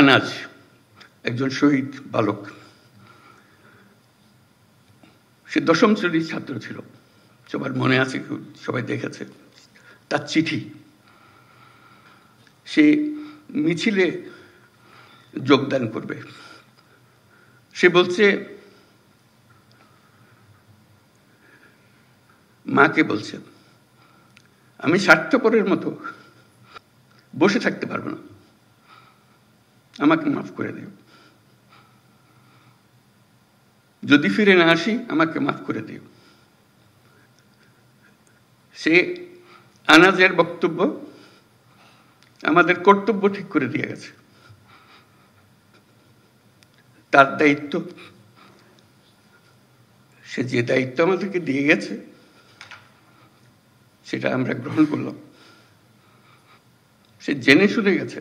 আনাজ একজন শহীদ বালক, সে 10ম শ্রেণীর ছাত্র ছিল, সবার মনে আছে, সবাই দেখেছে তার চিঠি। সে মিছিলে যোগদান করবে, সে বলছে, মাকে বলছে, আমি স্বার্থপরের মতো বসে থাকতে পারবো না, আমাকে মাফ করে দিও, যদি ফিরে না আসি আমাকে মাফ করে দিও। সে আনাজের বক্তব্য আমাদের কর্তব্য ঠিক করে দিয়ে গেছে। তার দায়িত্ব, সে যে দায়িত্ব আমাদেরকে দিয়ে গেছে সেটা আমরা গ্রহণ করলাম। সে জেনে শুনে গেছে,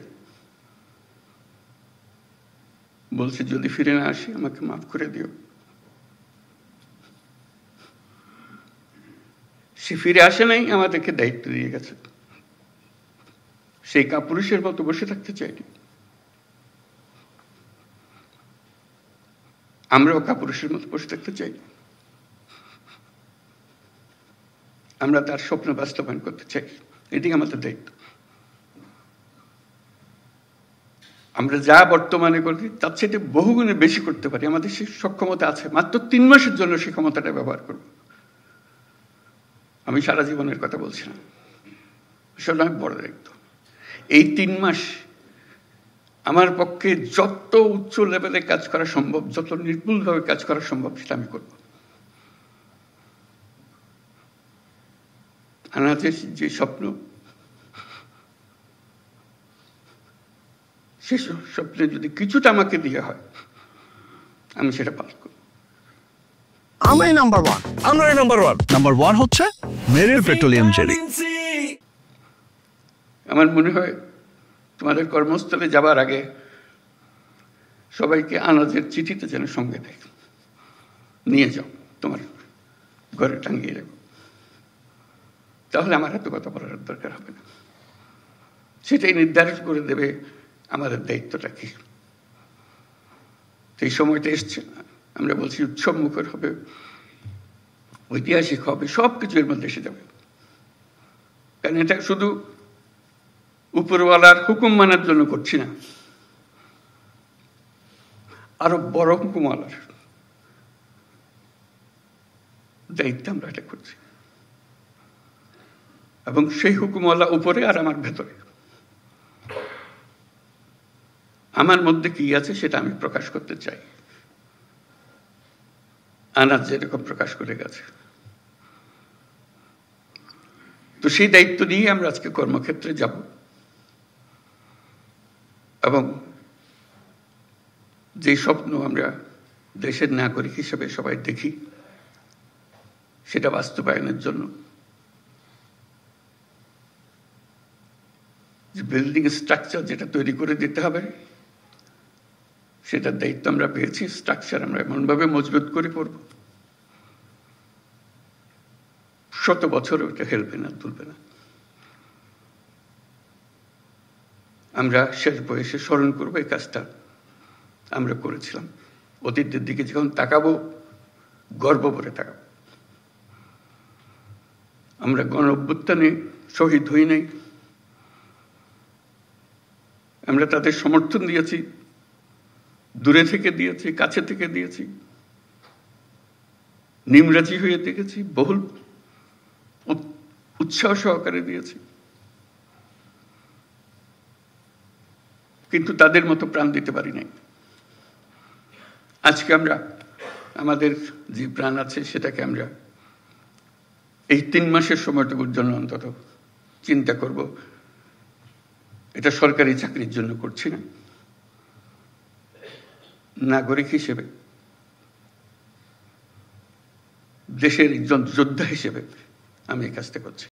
বলছে যদি ফিরে না আসি আমাকে মাফ করে দিও। সে ফিরে আসে নাই, আমাদেরকে দায়িত্ব দিয়ে গেছে। সেই কাপুরুষের মতো বসে থাকতে চাইনি। আমরাও কাপুরুষের মতো বসে থাকতে চাই। আমরা তার স্বপ্ন বাস্তবায়ন করতে চাই, এটাই আমাদের দায়িত্ব। আমরা যা বর্তমানে করি তার চেয়ে বহুগুণে বেশি করতে পারি, আমাদের সেই সক্ষমতা আছে। মাত্র 3 মাসের জন্য সেই ক্ষমতাটা ব্যবহার করব। আমি সারা জীবনের কথা বলছি না, আসলে আমি বড় দায়িত্ব। এই 3 মাস আমার পক্ষে যত উচ্চ লেভেলে কাজ করা সম্ভব, যত নির্ভুলভাবে কাজ করা সম্ভব, সেটা আমি করব। আনাজের যে স্বপ্ন, সে স্বপ্নে যদি কিছুটা আমাকে দিয়ে হয়, আমি সেটা পালন করব। আমরাই নাম্বার 1, আমরাই নাম্বার 1। নাম্বার 1 হচ্ছে মেরিল পেট্রোলিয়াম জেলি। আমার মনে হয় তোমাদের কর্মস্থলে যাবার আগে সবাইকে আনাজের চিঠিতে যেন সঙ্গে দেয়, নিয়ে যাও, তোমার ঘরে টাঙিয়ে রাখো, তাহলে আমার এত কথা বলার দরকার হবে না। সেটাই নির্ধারিত করে দেবে আমাদের দায়িত্বটা কি। এই সময়টা এসছে, আমরা বলছি উৎসব মুখর হবে, ঐতিহাসিক হবে, সবকিছু এর মধ্যে এসে যাবে। কারণ এটা শুধু উপরওয়ালার হুকুম মানার জন্য করছি না, আরো বড় হুকুমওয়ালার দায়িত্ব আমরা এটা করছি। এবং সেই হুকুমওয়ালা উপরে আর আমার ভেতরে, আমার মধ্যে কি আছে সেটা আমি প্রকাশ করতে চাই। আনাজ যেরকম প্রকাশ করে গেছে, তো সেই দায়িত্ব নিয়ে আমরা আজকে কর্মক্ষেত্রে যাব এবং যে স্বপ্ন আমরা দেশের নাগরিক হিসেবে সবাই দেখি, সেটা বাস্তবায়নের জন্য যে বিল্ডিং স্ট্রাকচার যেটা তৈরি করে দিতে হবে, সেটার দায়িত্ব আমরা পেয়েছি। স্ট্রাকচার আমরা এমনভাবে মজবুত করে পড়ব, 100 বছর ওটা হেলবে না, তুলবে না। আমরা শেষ বয়সে স্মরণ করবো এই কাজটা আমরা করেছিলাম। অতীতের দিকে যখন তাকাবো, গর্ব করে তাকাবো। আমরা গণ অভ্যুত্থানে শহীদ হই নাই, আমরা তাদের সমর্থন দিয়েছি, দূরে থেকে দিয়েছি, কাছে থেকে দিয়েছি, নিমরাজি হয়ে দেখেছি, বহুল উৎসাহ সহকারে দিয়েছি, কিন্তু তাদের মতো প্রাণ দিতে পারি নাই। আজকে আমরা আমাদের যে প্রাণ আছে সেটাকে আমরা এই 3 মাসের সময়টুকুর জন্য অন্তত চিন্তা করব। এটা সরকারি চাকরির জন্য করছি না, নাগরিক হিসেবে, দেশের একজন যোদ্ধা হিসেবে আমি এই কাজটা করছি।